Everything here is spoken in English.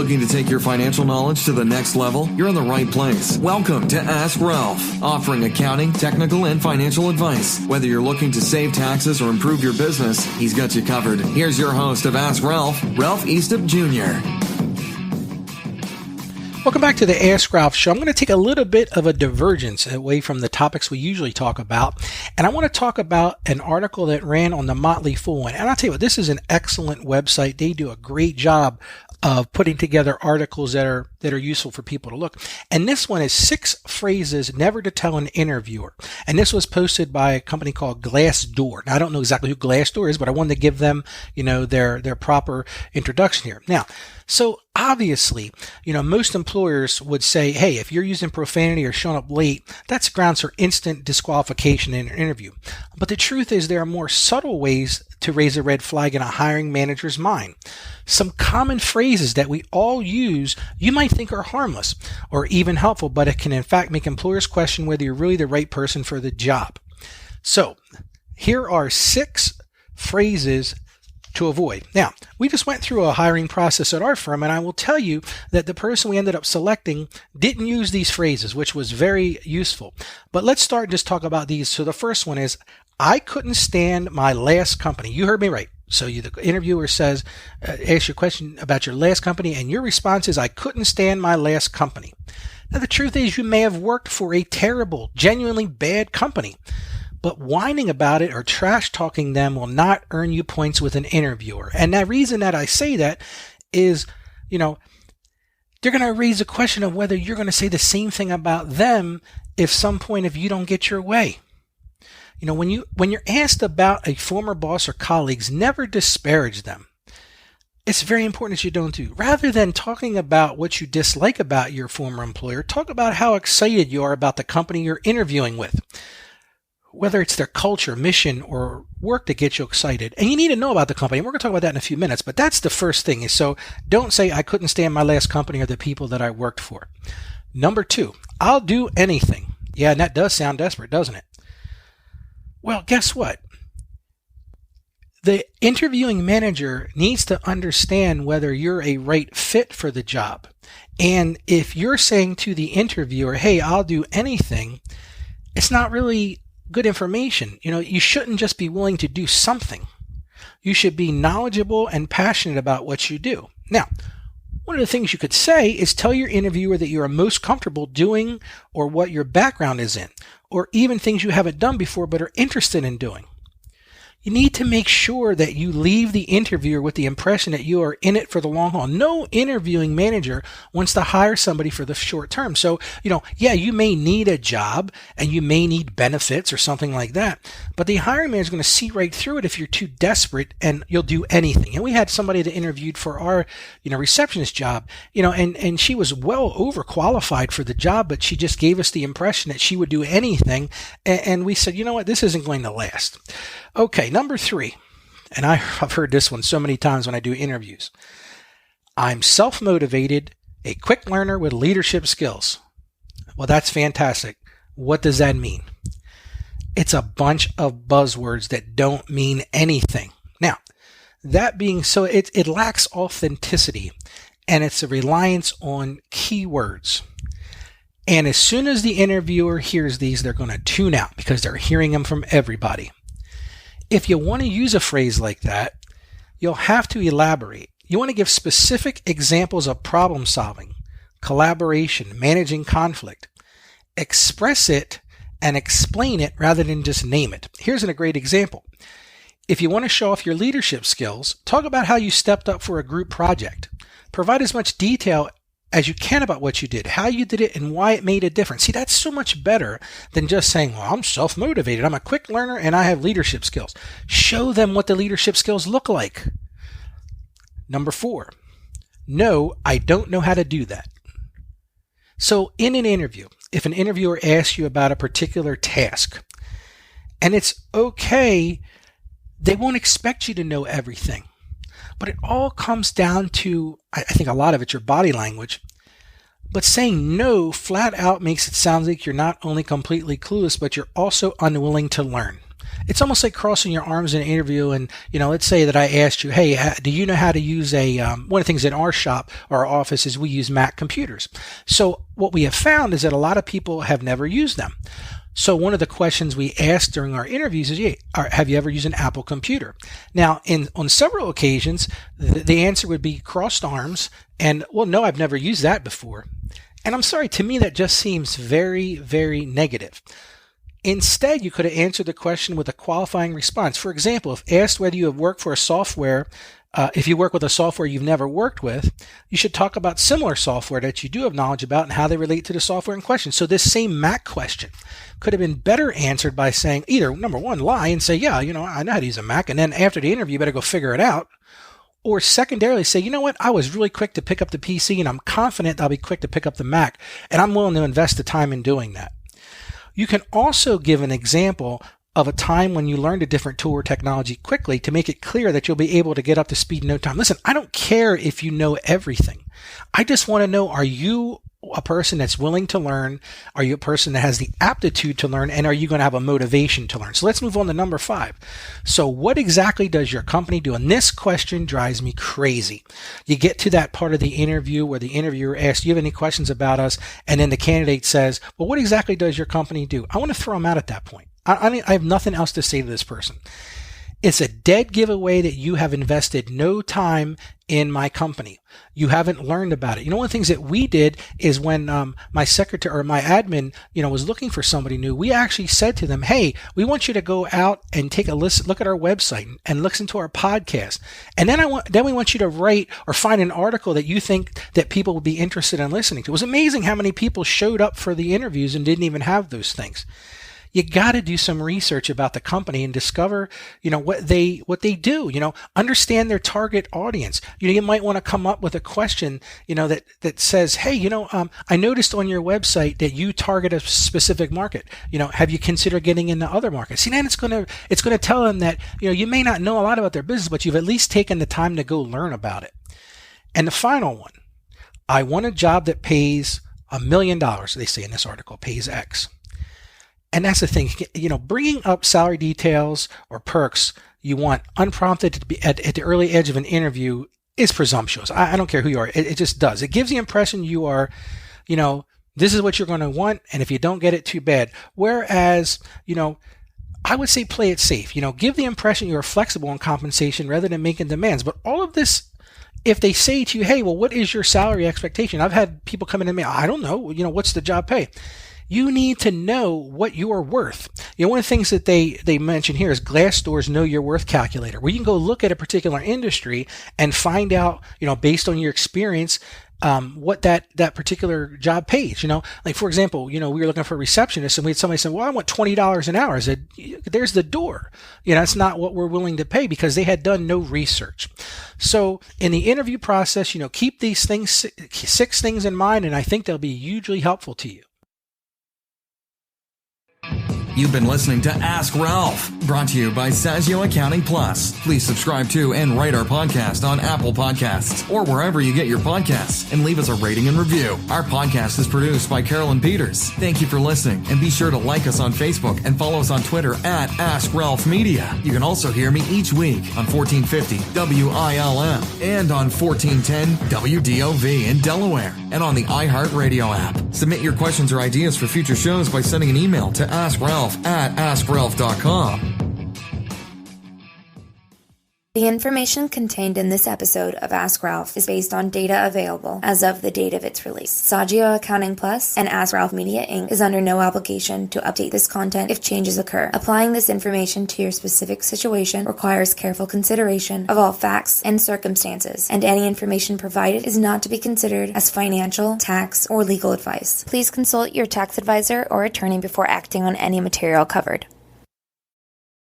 Looking to take your financial knowledge to the next level? You're in the right place. Welcome to Ask Ralph, offering accounting, technical, and financial advice. Whether you're looking to save taxes or improve your business, he's got you covered. Here's your host of Ask Ralph, Ralph Eastup Jr. Welcome back to the Ask Ralph Show. I'm going to take a little bit of a divergence away from the topics we usually talk about, and I want to talk about an article that ran on the Motley Fool. And I'll tell you what, this is an excellent website. They do a great job of putting together articles that are useful for people to look. And this one is 6 phrases never to tell an interviewer. And this was posted by a company called Glassdoor. Now, I don't know exactly who Glassdoor is, but I wanted to give them, their proper introduction here. Now, so obviously, most employers would say, hey, if you're using profanity or showing up late, that's grounds for instant disqualification in an interview. But the truth is there are more subtle ways to raise a red flag in a hiring manager's mind. Some common phrases that we all use you might think are harmless or even helpful, but it can in fact make employers question whether you're really the right person for the job. So here are 6 phrases to avoid. Now, we just went through a hiring process at our firm, and I will tell you that the person we ended up selecting didn't use these phrases, which was very useful. But let's start and just talk about these. So the first one is, I couldn't stand my last company. You heard me right. So the interviewer says, asks you a question about your last company, and your response is, I couldn't stand my last company. Now, the truth is you may have worked for a terrible, genuinely bad company, but whining about it or trash talking them will not earn you points with an interviewer. And the reason that I say that is, they're going to raise a question of whether you're going to say the same thing about them if you don't get your way. When you're asked about a former boss or colleagues, never disparage them. It's very important that you don't do. Rather than talking about what you dislike about your former employer, talk about how excited you are about the company you're interviewing with. Whether it's their culture, mission, or work that gets you excited. And you need to know about the company. And we're going to talk about that in a few minutes, but that's the first thing. So don't say, I couldn't stand my last company or the people that I worked for. Number 2, I'll do anything. Yeah, and that does sound desperate, doesn't it? Well, guess what? The interviewing manager needs to understand whether you're a right fit for the job. And if you're saying to the interviewer, hey, I'll do anything, it's not really good information. You shouldn't just be willing to do something. You should be knowledgeable and passionate about what you do. Now, one of the things you could say is tell your interviewer that you are most comfortable doing or what your background is in, or even things you haven't done before but are interested in doing. You need to make sure that you leave the interviewer with the impression that you are in it for the long haul. No interviewing manager wants to hire somebody for the short term. So, you may need a job and you may need benefits or something like that, but the hiring manager is going to see right through it if you're too desperate and you'll do anything. And we had somebody that interviewed for our, receptionist job, and she was well overqualified for the job, but she just gave us the impression that she would do anything. And we said, this isn't going to last. Okay, number 3, and I've heard this one so many times when I do interviews. I'm self-motivated, a quick learner with leadership skills. Well, that's fantastic. What does that mean? It's a bunch of buzzwords that don't mean anything. Now, that being so, it lacks authenticity, and it's a reliance on keywords. And as soon as the interviewer hears these, they're going to tune out because they're hearing them from everybody. If you want to use a phrase like that, you'll have to elaborate. You want to give specific examples of problem solving, collaboration, managing conflict. Express it and explain it rather than just name it. Here's a great example. If you want to show off your leadership skills, talk about how you stepped up for a group project. Provide as much detail as you can about what you did, how you did it, and why it made a difference. See, that's so much better than just saying, well, I'm self-motivated, I'm a quick learner, and I have leadership skills. Show them what the leadership skills look like. Number 4, no, I don't know how to do that. So in an interview, if an interviewer asks you about a particular task, and it's okay, they won't expect you to know everything. But it all comes down to, I think a lot of it's your body language. But saying no flat out makes it sound like you're not only completely clueless, but you're also unwilling to learn. it's almost like crossing your arms in an interview. And, let's say that I asked you, hey, do you know how to use one of the things in our shop or our office is we use Mac computers. So what we have found is that a lot of people have never used them. So one of the questions we asked during our interviews is, have you ever used an Apple computer? Now, on several occasions, the answer would be crossed arms and, well, no, I've never used that before. And I'm sorry, to me, that just seems very, very negative. Instead, you could have answered the question with a qualifying response. For example, if asked whether you have worked for a software, if you work with a software you've never worked with, you should talk about similar software that you do have knowledge about and how they relate to the software in question. So this same Mac question could have been better answered by saying either, number one, lie and say, yeah, I know how to use a Mac. And then after the interview, you better go figure it out. Or secondarily say, you know what, I was really quick to pick up the PC and I'm confident I'll be quick to pick up the Mac. And I'm willing to invest the time in doing that. You can also give an example of a time when you learned a different tool or technology quickly to make it clear that you'll be able to get up to speed in no time. Listen, I don't care if you know everything. I just want to know, are you a person that's willing to learn? Are you a person that has the aptitude to learn? And are you going to have a motivation to learn? So let's move on to number 5. So what exactly does your company do? And this question drives me crazy. You get to that part of the interview where the interviewer asks, do you have any questions about us? And then the candidate says, well, what exactly does your company do? I want to throw them out at that point. I have nothing else to say to this person. It's a dead giveaway that you have invested no time in my company. You haven't learned about it. One of the things that we did is when my secretary or my admin, was looking for somebody new, we actually said to them, hey, we want you to go out and take a look at our website and listen to our podcast. And then we want you to write or find an article that you think that people would be interested in listening to. It was amazing how many people showed up for the interviews and didn't even have those things. You got to do some research about the company and discover, what they do, understand their target audience. You might want to come up with a question, that says, hey, I noticed on your website that you target a specific market. Have you considered getting into other markets? See, then it's going to tell them that, you may not know a lot about their business, but you've at least taken the time to go learn about it. And the final one, I want a job that pays $1 million. They say in this article, pays X. And that's the thing, bringing up salary details or perks you want unprompted to be at the early edge of an interview is presumptuous. I don't care who you are. It just does. It gives the impression you are, this is what you're going to want. And if you don't get it, too bad. Whereas, I would say play it safe. Give the impression you're flexible on compensation rather than making demands. But all of this, if they say to you, hey, well, what is your salary expectation? I've had people come in and me, I don't know, what's the job pay? You need to know what you are worth. One of the things that they mention here is Glassdoor's Know Your Worth calculator, where you can go look at a particular industry and find out, based on your experience, what that particular job pays. Like for example, we were looking for a receptionist and we had somebody say, well, I want $20 an hour. I said, there's the door. That's not what we're willing to pay because they had done no research. So in the interview process, keep these things, 6 things in mind, and I think they'll be hugely helpful to you. You've been listening to Ask Ralph, brought to you by Saggio Accounting Plus. Please subscribe to and rate our podcast on Apple Podcasts or wherever you get your podcasts, and leave us a rating and review. Our podcast is produced by Carolyn Peters. Thank you for listening, and be sure to like us on Facebook and follow us on Twitter at Ask Ralph Media. You can also hear me each week on 1450 WILM and on 1410 WDOV in Delaware and on the iHeartRadio app. Submit your questions or ideas for future shows by sending an email to AskRalph@AskRalph.com. The information contained in this episode of Ask Ralph is based on data available as of the date of its release. Saggio Accounting Plus and Ask Ralph Media Inc. is under no obligation to update this content if changes occur. Applying this information to your specific situation requires careful consideration of all facts and circumstances, and any information provided is not to be considered as financial, tax, or legal advice. Please consult your tax advisor or attorney before acting on any material covered.